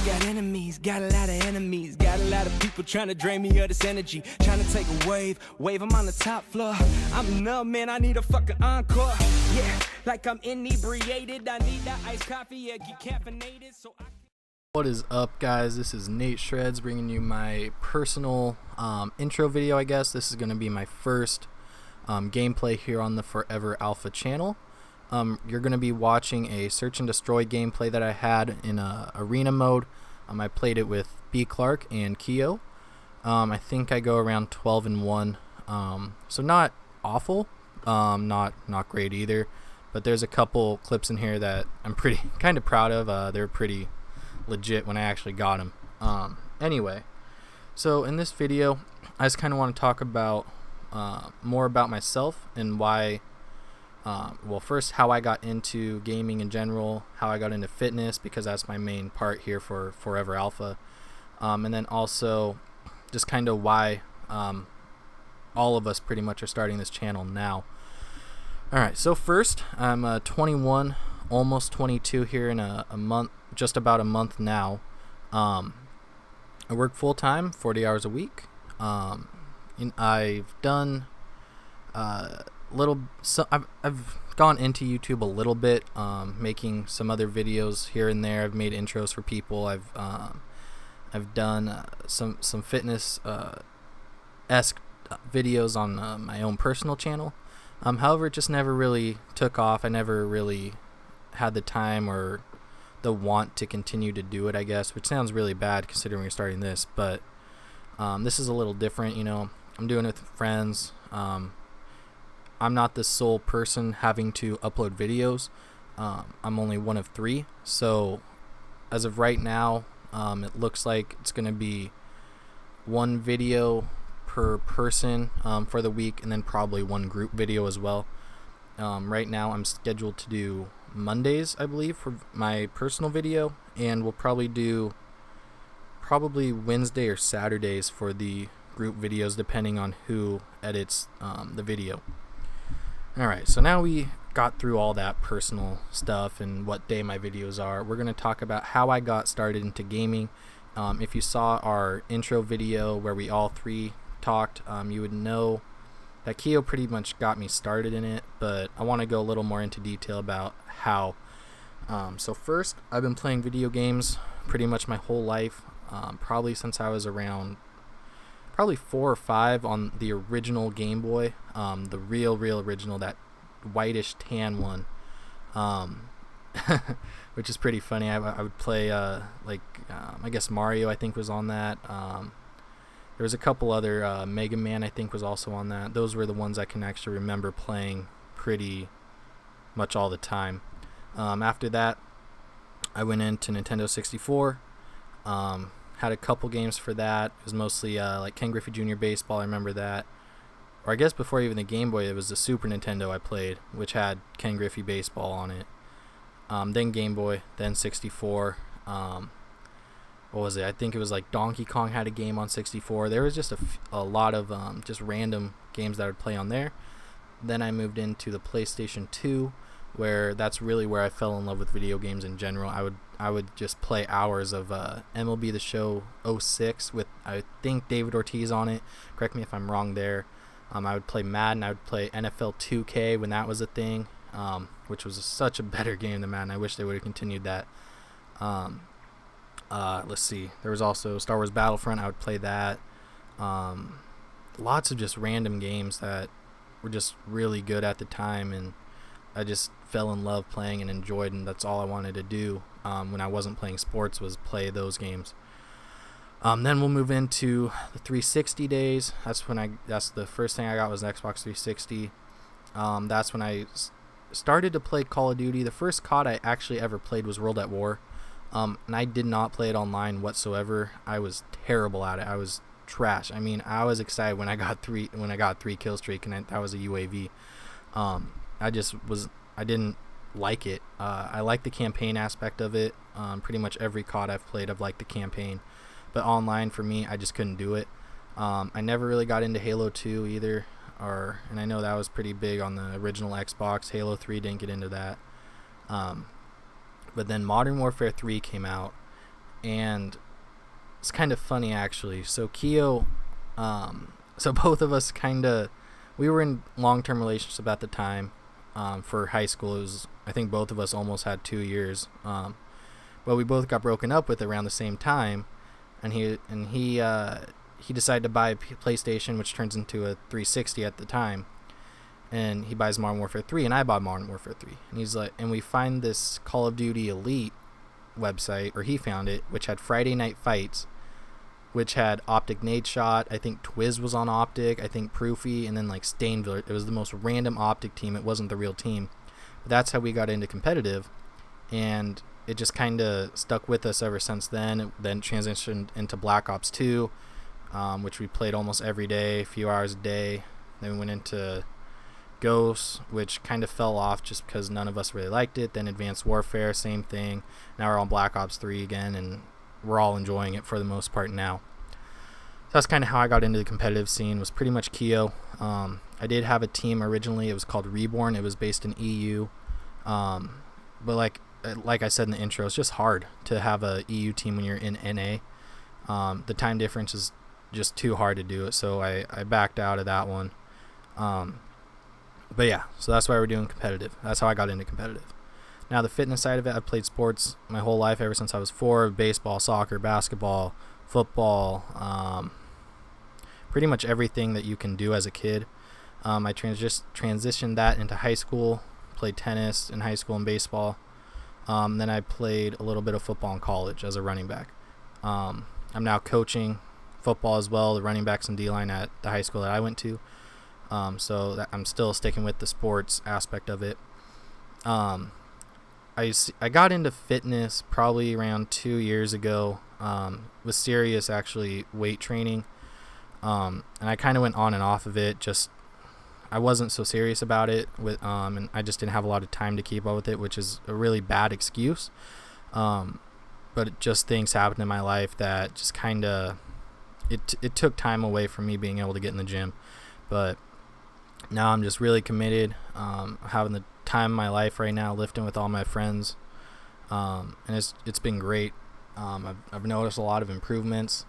got enemies, got a lot of enemies, got a lot of people trying to drain me of this energy, trying to take a wave, I'm on the top floor. I'm numb, man, I need a fucking encore. Yeah, like I'm inebriated, I need that iced coffee, yeah, get caffeinated, so I... What is up, guys? This is NateShredz bringing you my personal intro video, I guess. This is going to be my first gameplay here on the Forever Alpha channel. You're going to be watching a search and destroy gameplay that I had in arena mode. I played it with B. Clark and Keo. I think I go around 12-1, so not awful, not great either, but there's a couple clips in here that I'm kind of proud of. They're pretty legit when I actually got them. Anyway, so in this video I just kind of want to talk about more about myself and why, well, first how I got into gaming in general, how I got into fitness, because that's my main part here for Forever Alpha, and then also just kind of why all of us pretty much are starting this channel now. Alright, so first, I'm 21, almost 22 here in a month, just about a month now. I work full-time, 40 hours a week. I've done I've gone into YouTube a little bit, making some other videos here and there. I've made intros for people. I've done some fitness esque videos on my own personal channel. However, it just never really took off. I never really had the time or the want to continue to do it, I guess, which sounds really bad considering we're starting this, but this is a little different, you know. I'm doing it with friends. I'm not the sole person having to upload videos. I'm only one of 3, so as of right now, it looks like it's going to be 1 video per person for the week, and then probably 1 group video as well. Right now I'm scheduled to do Mondays, I believe, for my personal video, and we'll probably do Wednesday or Saturdays for the group videos, depending on who edits the video. Alright, so now we got through all that personal stuff and what day my videos are. We're going to talk about how I got started into gaming. If you saw our intro video where we all 3 talked, you would know that Keo pretty much got me started in it, but I want to go a little more into detail about how. So first, I've been playing video games pretty much my whole life, probably since I was around 4 or 5 on the original Game Boy, the real original, that whitish tan one, which is pretty funny. I would play I guess Mario, I think, was on that. There was a couple other, Mega Man I think was also on that. Those were the ones I can actually remember playing pretty much all the time. After that, I went into Nintendo 64. Had a couple games for that. It was mostly like Ken Griffey Jr. Baseball, I remember that. Or I guess before even the Game Boy, it was the Super Nintendo I played, which had Ken Griffey Baseball on it. Then Game Boy, then 64. What was it? I think it was like Donkey Kong had a game on 64. There was just a lot of just random games that I would play on there. Then I moved into the PlayStation 2, where that's really where I fell in love with video games in general. I would just play hours of MLB The Show 06 with, I think, David Ortiz on it. Correct me if I'm wrong there. I would play Madden. I would play NFL 2K when that was a thing, which was such a better game than Madden. I wish they would have continued that. Let's see. There was also Star Wars Battlefront. I would play that. Lots of just random games that were just really good at the time, and I just fell in love playing and enjoyed, and that's all I wanted to do when I wasn't playing sports, was play those games. Then we'll move into the 360 days. That's the first thing I got, was an Xbox 360. That's when I started to play Call of Duty. The first COD I actually ever played was World at War. And I did not play it online whatsoever. I was terrible at it. I was trash. I mean, I was excited when I got 3 kill streak, and that was a UAV. I didn't like it. I like the campaign aspect of it. Pretty much every COD I've played, I've liked the campaign, but online for me, I just couldn't do it. I never really got into Halo 2 either, and I know that was pretty big on the original Xbox. Halo 3 didn't get into that. But then Modern Warfare 3 came out, and it's kind of funny actually. So Keo, so both of us we were in long-term relationship at the time. For high school, it was, I think both of us almost had 2 years. But we both got broken up with around the same time, and he decided to buy a PlayStation, which turns into a 360 at the time. And he buys Modern Warfare 3, and I bought Modern Warfare 3. And he's like, and we find this Call of Duty Elite website, or he found it, which had Friday Night Fights, which had Optic Nade Shot. I think Twiz was on Optic. I think Proofy, and then like Stainville. It was the most random Optic team. It wasn't the real team. But that's how we got into competitive, and it just kind of stuck with us ever since then. It then transitioned into Black Ops 2, which we played almost every day, a few hours a day. Then we went into Ghosts, which kind of fell off just because none of us really liked it. Then Advanced Warfare, same thing. Now we're on Black Ops 3 again, and we're all enjoying it for the most part now. So that's kind of how I got into the competitive scene, was pretty much Keo. I did have a team originally. It was called Reborn. It was based in EU. But like I said in the intro, it's just hard to have a EU team when you're in NA. The time difference is just too hard to do it, so I backed out of that one. But yeah, so that's why we're doing competitive. That's how I got into competitive. Now the fitness side of it, I've played sports my whole life ever since I was 4. Baseball, soccer, basketball, football, pretty much everything that you can do as a kid. I transitioned that into high school, played tennis in high school and baseball. Then I played a little bit of football in college as a running back. I'm now coaching football as well, the running backs and D-line at the high school that I went to. So that I'm still sticking with the sports aspect of it. I got into fitness probably around 2 years ago, with serious actually weight training. And I kind of went on and off of it. Just I wasn't so serious about it and I just didn't have a lot of time to keep up with it, which is a really bad excuse. But just things happened in my life that just kind of it took time away from me being able to get in the gym. But now I'm just really committed, having the time of my life right now, lifting with all my friends, and it's been great. I've noticed a lot of improvements,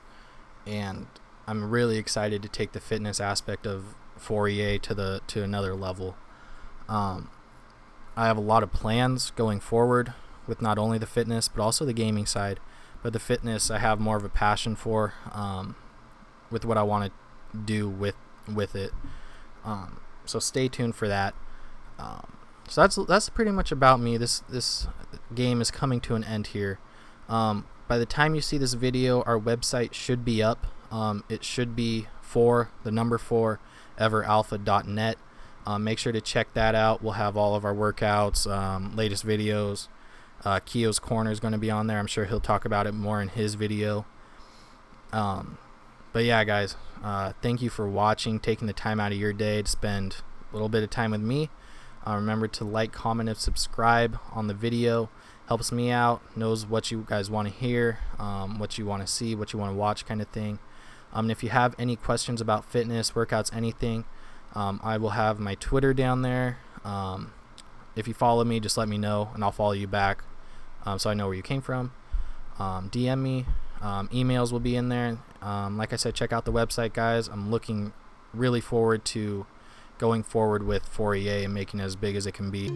and I'm really excited to take the fitness aspect of 4EA to another level. I have a lot of plans going forward with not only the fitness but also the gaming side. But the fitness I have more of a passion for, with what I want to do with it. So stay tuned for that. So that's pretty much about me. This game is coming to an end here. By the time you see this video, our website should be up. It should be 4 everalpha.net. Make sure to check that out. We'll have all of our workouts, latest videos. Keo's Corner is going to be on there. I'm sure he'll talk about it more in his video. But yeah, guys, thank you for watching, taking the time out of your day to spend a little bit of time with me. Remember to like, comment, and subscribe on the video. Helps me out, knows what you guys want to hear, what you want to see, what you want to watch, kind of thing. And if you have any questions about fitness, workouts, anything, I will have my Twitter down there. If you follow me, just let me know, and I'll follow you back, so I know where you came from. DM me. Emails will be in there. Like I said, check out the website, guys. I'm looking really forward to going forward with 4EA and making it as big as it can be.